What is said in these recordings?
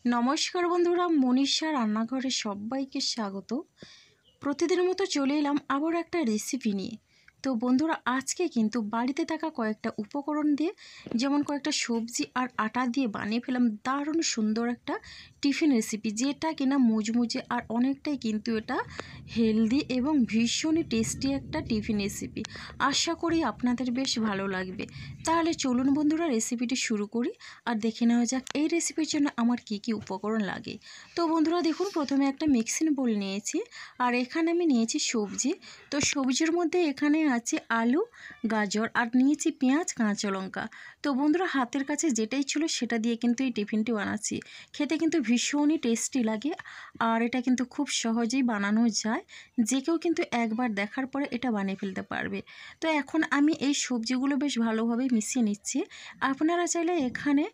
নমস্কার বন্ধুরা, মনীষা রান্নাঘরে সবাইকে স্বাগত। প্রতিদিনের মতো চলে এলাম আবার একটা রেসিপি নিয়ে। তো বন্ধুরা, আজকে কিন্তু বাড়িতে থাকা কয়েকটা উপকরণ দিয়ে, যেমন কয়েকটা সবজি আর আটা দিয়ে বানিয়ে ফেলাম দারুণ সুন্দর একটা টিফিন রেসিপি, যেটা কিনা মুচমুচে আর অনেকটাই কিন্তু এটা হেলদি এবং ভীষণই টেস্টি একটা টিফিন রেসিপি। আশা করি আপনাদের বেশ ভালো লাগবে। তাহলে চলুন বন্ধুরা, রেসিপিটি শুরু করি আর দেখে নেওয়া যাক এই রেসিপির জন্য আমার কি কি উপকরণ লাগে। তো বন্ধুরা দেখুন, প্রথমে একটা মিক্সিং বোল নিয়েছি আর এখানে আমি নিয়েছি সবজি। তো সবজির মধ্যে এখানে আছে আলু, গাজর আর নিয়েছি পেঁয়াজ, কাঁচা লঙ্কা। তো বন্ধুরা, হাতের কাছে যেটাই ছিল সেটা দিয়ে কিন্তু এই টিফিনটি বানাচ্ছি। খেতে কিন্তু ভীষণই টেস্টি লাগে আর এটা কিন্তু খুব সহজেই বানানো যায়। যে কেউ কিন্তু একবার দেখার পরে এটা বানিয়ে ফেলতে পারবে। তো এখন আমি এই সবজিগুলো বেশ ভালোভাবে মিশিয়ে নিচ্ছি। আপনারা চাইলে এখানে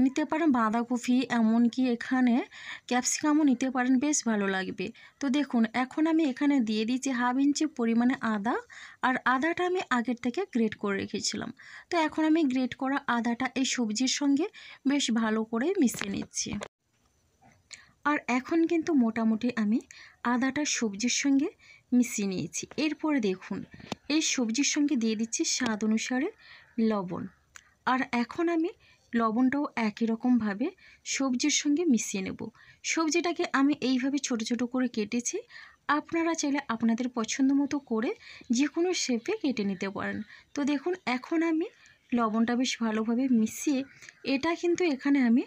নিতে পারেন বাঁধাকপি, এমনকি এখানে ক্যাপসিকামও নিতে পারেন, বেশ ভালো লাগবে। তো দেখুন, এখন আমি এখানে দিয়ে দিচ্ছি হাফ ইঞ্চি পরিমাণে আদা, আর আদাটা আমি আগের থেকে গ্রেট করে রেখেছিলাম। তো এখন আমি গ্রেট করা আদাটা এই সবজির সঙ্গে বেশ ভালো করে মিশিয়ে নিচ্ছি। আর এখন কিন্তু মোটামুটি আমি আদাটা সবজির সঙ্গে মিশিয়ে নিয়েছি। এরপরে দেখুন, এই সবজির সঙ্গে দিয়ে দিচ্ছি স্বাদ অনুসারে লবণ। আর এখন আমি লবণটাও একই রকমভাবে সবজির সঙ্গে মিশিয়ে নেব। সবজিটাকে আমি এইভাবে ছোট ছোট করে কেটেছি। আপনারা চাইলে আপনাদের পছন্দ মতো করে যে কোনো শেপে কেটে নিতে পারেন। তো দেখুন, এখন আমি লবণটা বেশ ভালোভাবে মিশিয়ে এটা কিন্তু এখানে আমি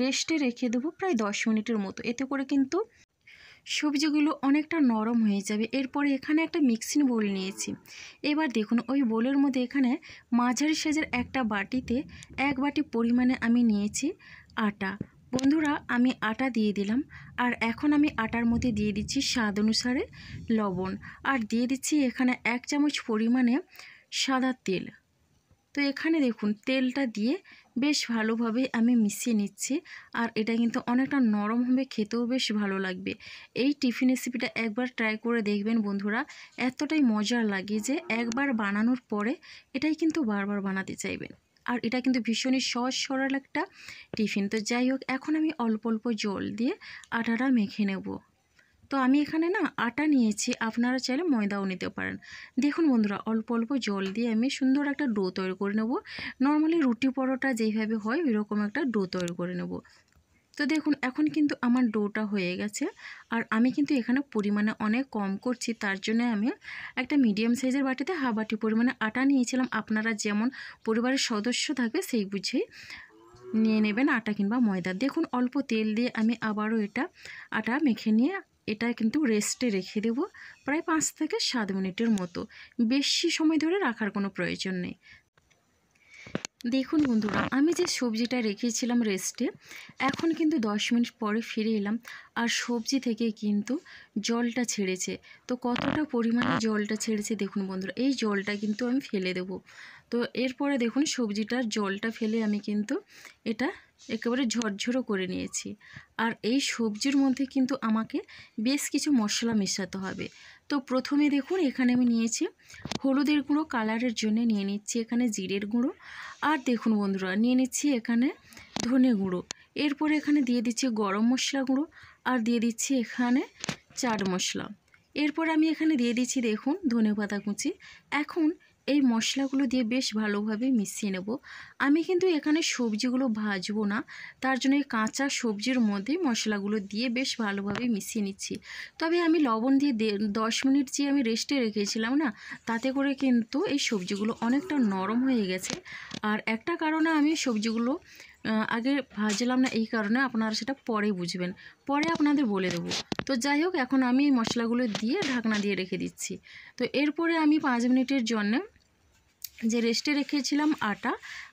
রেস্টে রেখে দেবো প্রায় 10 মিনিটের মতো। এতে করে কিন্তু সবজিগুলো অনেকটা নরম হয়ে যাবে। এরপরে এখানে একটা মিক্সিং বোল নিয়েছি। এবার দেখুন, ওই বোলের মধ্যে এখানে মাঝারি সাইজের একটা বাটিতে 1 বাটি পরিমাণে আমি নিয়েছি আটা। বন্ধুরা, আমি আটা দিয়ে দিলাম আর এখন আমি আটার মধ্যে দিয়ে দিচ্ছি স্বাদ অনুসারে লবণ আর দিয়ে দিচ্ছি এখানে 1 চামচ পরিমাণে সাদা তেল। তো এখানে দেখুন, তেলটা দিয়ে বেশ ভালোভাবে আমি মিশিয়ে নিচ্ছি। আর এটা কিন্তু অনেকটা নরম হবে, খেতেও বেশ ভালো লাগবে। এই টিফিন রেসিপিটা একবার ট্রাই করে দেখবেন বন্ধুরা, এতটাই মজার লাগে যে একবার বানানোর পরে এটাই কিন্তু বারবার বানাতে চাইবেন। আর এটা কিন্তু ভীষণই সহজ সরল একটা টিফিন। তো যাই হোক, এখন আমি অল্প অল্প জল দিয়ে আটাটা মেখে নেব। তো আমি এখানে আটা নিয়েছি, আপনারা চাইলে ময়দাও নিতে পারেন। দেখুন বন্ধুরা, অল্প অল্প জল দিয়ে আমি সুন্দর একটা ডো তৈরি করে নেব। নর্মালি রুটি পরোটা যেইভাবে হয় ওইরকম একটা ডো তৈরি করে নেব। তো দেখুন, এখন কিন্তু আমার ডোটা হয়ে গেছে। আর আমি কিন্তু এখানে পরিমাণে অনেক কম করছি, তার জন্য আমি একটা মিডিয়াম সাইজের বাটিতে হাফ বাটি পরিমাণে আটা নিয়েছিলাম। আপনারা যেমন পরিবারের সদস্য থাকবে সেই বুঝেই নিয়ে নেবেন আটা কিংবা ময়দা। দেখুন, অল্প তেল দিয়ে আমি আবারও এটা আটা মেখে নিয়ে এটা কিন্তু রেস্টে রেখে দেব প্রায় 5 থেকে 7 মিনিটের মতো। বেশি সময় ধরে রাখার কোনো প্রয়োজন নেই। দেখুন বন্ধুরা, আমি যে সবজিটা রেখেছিলাম রেস্টে, এখন কিন্তু 10 মিনিট পরে ফিরে এলাম আর সবজি থেকে কিন্তু জলটা ছেড়েছে। তো কতটা পরিমাণে জলটা ছেড়েছে দেখুন বন্ধুরা, এই জলটা কিন্তু আমি ফেলে দেব। তো এরপরে দেখুন, সবজিটার জলটা ফেলে আমি কিন্তু এটা একেবারে ঝরঝরো করে নিয়েছি। আর এই সবজির মধ্যে কিন্তু আমাকে বেশ কিছু মশলা মেশাতে হবে। তো প্রথমে দেখুন, এখানে আমি নিয়েছি হলুদের গুঁড়ো, কালারের জন্য নিয়ে নিচ্ছি এখানে জিরের গুঁড়ো। আর দেখুন বন্ধুরা, নিয়ে নিচ্ছি এখানে ধনে গুঁড়ো। এরপরে এখানে দিয়ে দিচ্ছি গরম মশলা গুঁড়ো আর দিয়ে দিচ্ছি এখানে চাট মশলা। এরপর আমি এখানে দিয়ে দিচ্ছি দেখুন ধনেপাতা কুচি। এখন এই মশলাগুলো দিয়ে বেশ ভালোভাবে মিশিয়ে নেব। আমি কিন্তু এখানে সবজিগুলো ভাজবো না, তার জন্য এই কাঁচা সবজির মধ্যেই মশলাগুলো দিয়ে বেশ ভালোভাবে মিশিয়ে নিচ্ছি। তবে আমি লবণ দিয়ে 10 মিনিট যে আমি রেস্টে রেখেছিলাম তাতে করে কিন্তু এই সবজিগুলো অনেকটা নরম হয়ে গেছে। আর একটা কারণে আমি সবজিগুলো আগে ভাজলাম না, এই কারণে আপনারা সেটা পরে বুঝবেন, পরে আপনাদের বলে দেবো। তো যাই হোক, এখন আমি মশলাগুলো দিয়ে ঢাকনা দিয়ে রেখে দিচ্ছি। তো এরপরে আমি 5 মিনিটের জন্য যে রেস্টে রেখেছিলাম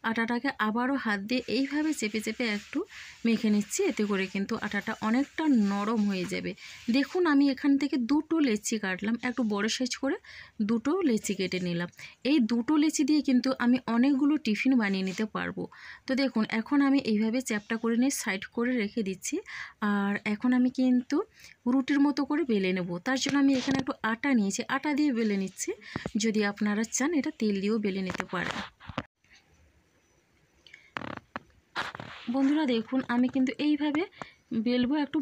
আটাটাকে আবারও হাত দিয়ে এইভাবে চেপে চেপে একটু মেখে নিচ্ছি। এতে করে কিন্তু আটাটা অনেকটা নরম হয়ে যাবে। দেখুন, আমি এখান থেকে 2টো লেচি কাটলাম, একটু বড় সাইজ করে 2টো লেচি কেটে নিলাম। এই 2টো লেচি দিয়ে কিন্তু আমি অনেকগুলো টিফিন বানিয়ে নিতে পারবো। তো দেখুন, এখন আমি এইভাবে চ্যাপটা করে নিয়ে সাইড করে রেখে দিচ্ছি। আর এখন আমি কিন্তু রুটির মতো করে বেলে নেব। তার জন্য আমি এখানে একটু আটা নিয়েছি, আটা দিয়ে বেলে নিচ্ছি। যদি আপনারা চান এটা তেল দিয়েও বেলে নিতে পারেন। বন্ধুরা দেখুন আমি কিন্তু এইভাবে বেলবো, একটু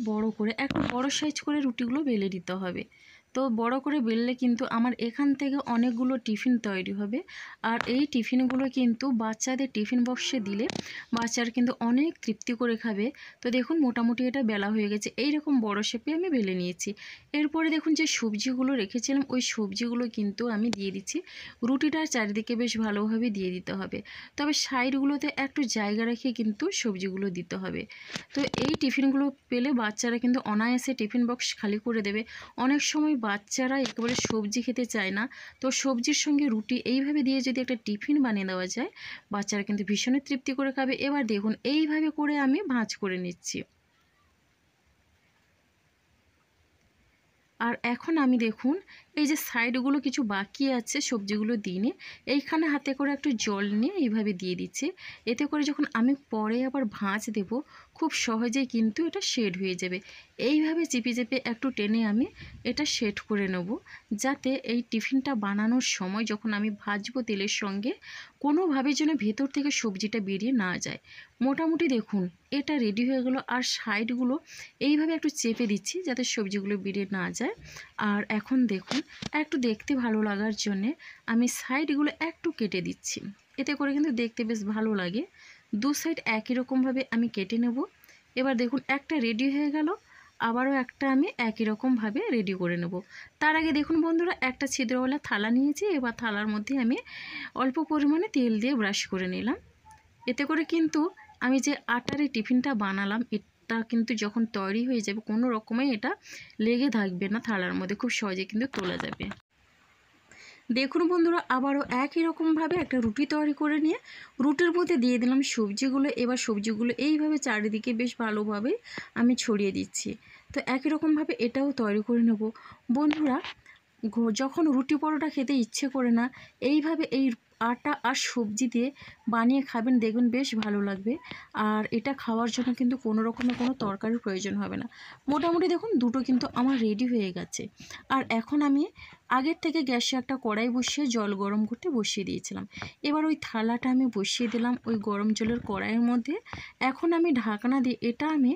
বড় সাইজ করে রুটিগুলো বেলে দিতে হবে। তো বড় করে বেললে কিন্তু আমার এখান থেকে অনেকগুলো টিফিন তৈরি হবে। আর এই টিফিনগুলো কিন্তু বাচ্চাদের টিফিন বক্সে দিলে বাচ্চারা কিন্তু অনেক তৃপ্তি করে খাবে। তো দেখুন মোটামুটি এটা বেলা হয়ে গেছে, এইরকম বড় শেপে আমি বেলে নিয়েছি। এরপরে দেখুন যে সবজিগুলো রেখেছিলাম ওই সবজিগুলো কিন্তু আমি দিয়ে দিচ্ছি। রুটিটার চারিদিকে বেশ ভালোভাবে দিয়ে দিতে হবে, তবে সাইডগুলোতে একটু জায়গা রেখে কিন্তু সবজিগুলো দিতে হবে। তো এই টিফিনগুলো পেলে বাচ্চারা কিন্তু অনায়াসে টিফিন বক্স খালি করে দেবে। অনেক সময় বাচ্চারা একেবারে সবজি খেতে চায় না, তো সবজির সঙ্গে রুটি এইভাবে দিয়ে যদি একটা টিফিন বানিয়ে দেওয়া যায় বাচ্চারা কিন্তু ভীষণই তৃপ্তি করে খাবে। এবার দেখুন এইভাবে করে আমি ভাঁজ করে নিচ্ছি। আর এখন আমি দেখুন এই যে সাইডগুলো কিছু বাকি আছে সবজিগুলো দিয়ে এইখানে হাতে করে একটু জল নিয়ে এইভাবে দিয়ে দিচ্ছি। এতে করে যখন আমি পরে আবার ভাঁজ দেব খুব সহজেই কিন্তু এটা শেড হয়ে যাবে। এইভাবে চিপে চেপে একটু টেনে আমি এটা শেড করে নেব, যাতে এই টিফিনটা বানানোর সময় যখন আমি ভাজবো তেলের সঙ্গে কোনোভাবে যেন ভেতর থেকে সবজিটা বেরিয়ে না যায়। মোটামুটি দেখুন এটা রেডি হয়ে গেল। আর সাইডগুলো এইভাবে একটু চেপে দিচ্ছি যাতে সবজিগুলো বেরিয়ে না যায়। আর এখন দেখুন একটু দেখতে ভালো লাগার জন্যে আমি সাইডগুলো একটু কেটে দিচ্ছি, এতে করে কিন্তু দেখতে বেশ ভালো লাগে। দু সাইড একই রকমভাবে আমি কেটে নেব। এবার দেখুন একটা রেডি হয়ে গেল, আবারও একটা আমি একই রকমভাবে রেডি করে নেব। তার আগে দেখুন বন্ধুরা একটা ছিদ্রওয়ালা থালা নিয়েছি, এবার থালার মধ্যে আমি অল্প পরিমাণে তেল দিয়ে ব্রাশ করে নিলাম। এতে করে কিন্তু আমি যে আটার এই টিফিনটা বানালাম এটা কিন্তু যখন তৈরি হয়ে যাবে কোনো রকমে এটা লেগে থাকবে না থালার মধ্যে, খুব সহজে কিন্তু তোলা যাবে। দেখুন বন্ধুরা আবারও একই রকমভাবে একটা রুটি তৈরি করে নিয়ে রুটির মধ্যে দিয়ে দিলাম সবজিগুলো। এবার সবজিগুলো এইভাবে চারিদিকে বেশ ভালোভাবে আমি ছড়িয়ে দিচ্ছি। তো একই রকমভাবে এটাও তৈরি করে নেব। বন্ধুরা যখন রুটি পরোটা খেতে ইচ্ছে করে না এইভাবে এই আটা আর সবজি দিয়ে বানিয়ে খাবেন, দেখবেন বেশ ভালো লাগবে। আর এটা খাওয়ার জন্য কিন্তু কোনো রকমের কোনো তরকারির প্রয়োজন হবে না। মোটামুটি দেখুন দুটো কিন্তু আমার রেডি হয়ে গেছে। আর এখন আমি আগের থেকে গ্যাসে একটা কড়াই বসিয়ে জল গরম করতে বসিয়ে দিয়েছিলাম। এবার ওই থালাটা আমি বসিয়ে দিলাম ওই গরম জলের কড়াইয়ের মধ্যে। এখন আমি ঢাকনা দিয়ে এটা আমি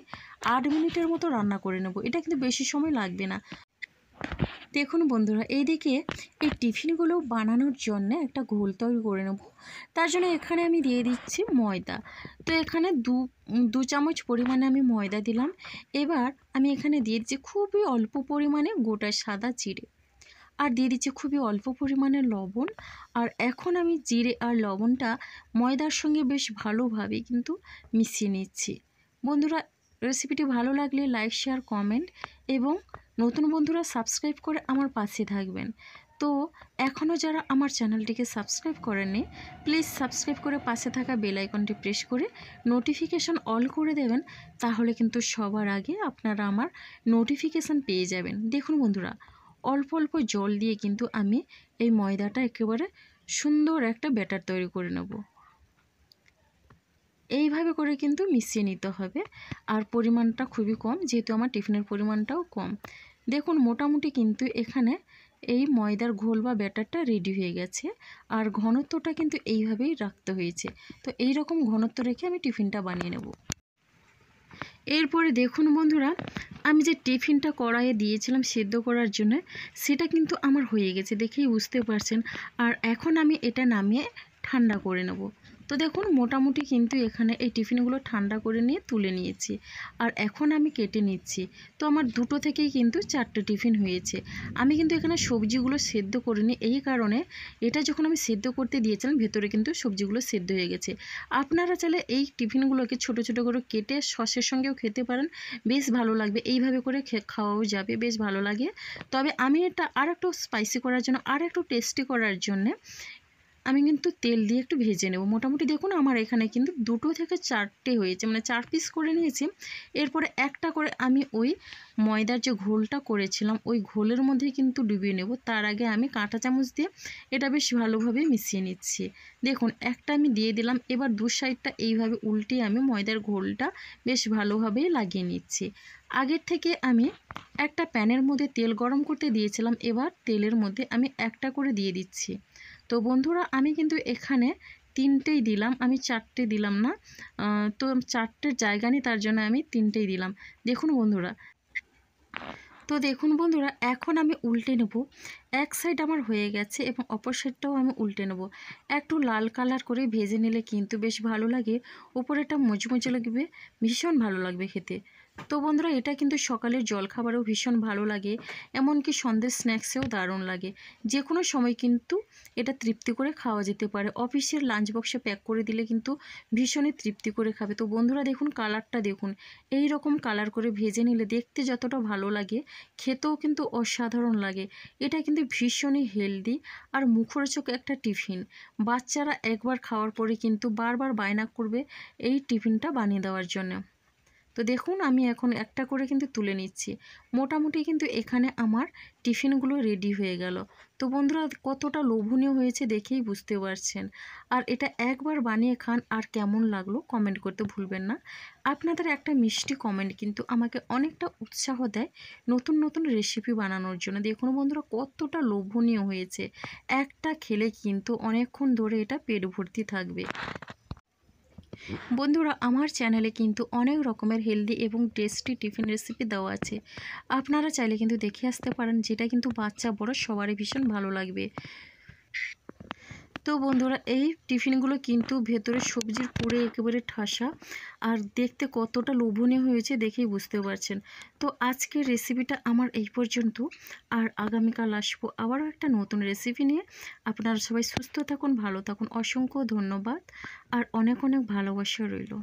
8 মিনিটের মতো রান্না করে নেব, এটা কিন্তু বেশি সময় লাগবে না। দেখুন বন্ধুরা এইদিকে এই টিফিনগুলো বানানোর জন্য একটা ঘোল তৈরি করে নেব। তার জন্য এখানে আমি দিয়ে দিচ্ছি ময়দা। তো এখানে দু চামচ পরিমাণে আমি ময়দা দিলাম। এবার আমি এখানে দিয়ে দিচ্ছি খুবই অল্প পরিমাণে গোটা সাদা জিরে, আর দিয়ে দিচ্ছি খুবই অল্প পরিমাণে লবণ। আর এখন আমি জিরে আর লবণটা ময়দার সঙ্গে বেশ ভালোভাবে কিন্তু মিশিয়ে নিচ্ছি। বন্ধুরা রেসিপিটি ভালো লাগলে লাইক শেয়ার কমেন্ট এবং নতুন বন্ধুরা সাবস্ক্রাইব করে আমার পাশে থাকবেন। তো এখনও যারা আমার চ্যানেলটিকে সাবস্ক্রাইব করেননি প্লিজ সাবস্ক্রাইব করে পাশে থাকা বেল আইকনটি প্রেস করে নোটিফিকেশন অল করে দেবেন, তাহলে কিন্তু সবার আগে আপনারা আমার নোটিফিকেশান পেয়ে যাবেন। দেখুন বন্ধুরা অল্প অল্প জল দিয়ে কিন্তু আমি এই ময়দাটা একেবারে সুন্দর একটা ব্যাটার তৈরি করে নেব। এইভাবে করে কিন্তু মিশিয়ে নিতে হবে। আর পরিমাণটা খুবই কম, যেহেতু আমার টিফিনের পরিমাণটাও কম। দেখুন মোটামুটি কিন্তু এখানে এই ময়দার ঘোল বা ব্যাটারটা রেডি হয়ে গেছে। আর ঘনত্বটা কিন্তু এইভাবেই রাখতে হয়েছে। তো এই রকম ঘনত্ব রেখে আমি টিফিনটা বানিয়ে নেব। এরপরে দেখুন বন্ধুরা আমি যে টিফিনটা কড়াইয়ে দিয়েছিলাম সেদ্ধ করার জন্য সেটা কিন্তু আমার হয়ে গেছে, দেখেই বুঝতে পারছেন। আর এখন আমি এটা নামিয়ে ঠান্ডা করে নেব। তো দেখুন মোটামুটি কিন্তু এখানে এই টিফিনগুলো ঠান্ডা করে নিয়ে তুলে নিয়েছি। আর এখন আমি কেটে নিচ্ছি। তো আমার দুটো থেকেই কিন্তু 4টে টিফিন হয়েছে। আমি কিন্তু এখানে সবজিগুলো সেদ্ধ করিনি, এই কারণে এটা যখন আমি সেদ্ধ করতে দিয়েছিলাম ভেতরে কিন্তু সবজিগুলো সেদ্ধ হয়ে গেছে। আপনারা চাইলে এই টিফিনগুলোকে ছোট ছোট করে কেটে সসের সঙ্গেও খেতে পারেন, বেশ ভালো লাগবে। এইভাবে করে খাওয়াও যাবে, বেশ ভালো লাগে। তবে আমি এটা আর একটু স্পাইসি করার জন্য আর একটু টেস্টি করার জন্যে আমি কিন্তু তেল দিয়ে একটু ভেজে নেব। মোটামুটি দেখুন আমার এখানে কিন্তু 2 থেকে 4টে হয়েছে, মানে 4 পিস করে নিয়েছি। এরপরে একটা করে আমি ওই ময়দার যে ঘোলটা করেছিলাম ওই ঘোলের মধ্যে কিন্তু ডুবিয়ে নেব। তার আগে আমি কাঁটা চামচ দিয়ে এটা বেশ ভালোভাবে মিশিয়ে নিচ্ছি। দেখুন একটা আমি দিয়ে দিলাম। এবার দু সাইডটা এইভাবে উল্টে আমি ময়দার ঘোলটা বেশ ভালোভাবে লাগিয়ে নিচ্ছি। আগের থেকে আমি একটা প্যানের মধ্যে তেল গরম করতে দিয়েছিলাম, এবার তেলের মধ্যে আমি একটা করে দিয়ে দিচ্ছি। তো বন্ধুরা আমি কিন্তু এখানে 3টেই দিলাম, আমি 4টে দিলাম না। তো 4টের জায়গা নেই, তার জন্য আমি 3টেই দিলাম। দেখুন বন্ধুরা, এখন আমি উল্টে নেব। এক সাইড আমার হয়ে গেছে এবং অপর সাইডটাও আমি উল্টে নেব। একটু লাল কালার করে ভেজে নিলে কিন্তু বেশ ভালো লাগে, উপরেটা মুচমুচে লাগবে, ভীষণ ভালো লাগবে খেতে। তো বন্ধুরা, এটা কিন্তু সকালের জলখাবারেও ভীষণ ভালো লাগে, এমনকি সন্ধ্যের স্ন্যাক্সেও দারুণ লাগে। যে কোনো সময় কিন্তু এটা তৃপ্তি করে খাওয়া যেতে পারে। অফিসের লাঞ্চ বক্সে প্যাক করে দিলে কিন্তু ভীষণই তৃপ্তি করে খাবে। তো বন্ধুরা দেখুন, কালারটা দেখুন, এই রকম কালার করে ভেজে নিলে দেখতে যতটা ভালো লাগে, খেতেও কিন্তু অসাধারণ লাগে। এটা কিন্তু ভীষণই হেলদি আর মুখরোচক একটা টিফিন। বাচ্চারা একবার খাওয়ার পরে কিন্তু বারবার বায়না করবে এই টিফিনটা বানিয়ে দেওয়ার জন্য। তো দেখুন, আমি এখন একটা করে কিন্তু তুলে নিচ্ছি। মোটামুটি কিন্তু এখানে আমার টিফিনগুলো রেডি হয়ে গেল। তো বন্ধুরা, কতটা লোভনীয় হয়েছে দেখেই বুঝতে পারছেন। আর এটা একবার বানিয়ে খান, আর কেমন লাগলো কমেন্ট করতে ভুলবেন না। আপনাদের একটা মিষ্টি কমেন্ট কিন্তু আমাকে অনেকটা উৎসাহ দেয় নতুন নতুন রেসিপি বানানোর জন্য। দেখুন বন্ধুরা, কতটা লোভনীয় হয়েছে। একটা খেলে কিন্তু অনেকক্ষণ ধরে এটা পেট ভর্তি থাকবে। বন্ধুরা, আমার চ্যানেলে কিন্তু অনেক রকমের হেলদি এবং টেস্টি টিফিন রেসিপি দেওয়া আছে, আপনারা চাইলে কিন্তু দেখে আসতে পারেন, যেটা কিন্তু বাচ্চা বড় সবারই ভীষণ ভালো লাগবে। তো বন্ধুরা, এই টিফিনগুলো কিন্তু ভেতরে সবজির পুরে একেবারে ঠাসা, আর দেখতে কতটা লোভনীয় হয়েছে দেখেই বুঝতে পারছেন। তো আজকের রেসিপিটা আমার এই পর্যন্ত, আর আগামীকাল আসবো আবারও একটা নতুন রেসিপি নিয়ে। আপনারা সবাই সুস্থ থাকুন, ভালো থাকুন, অসংখ্য ধন্যবাদ আর অনেক অনেক ভালোবাসা রইল।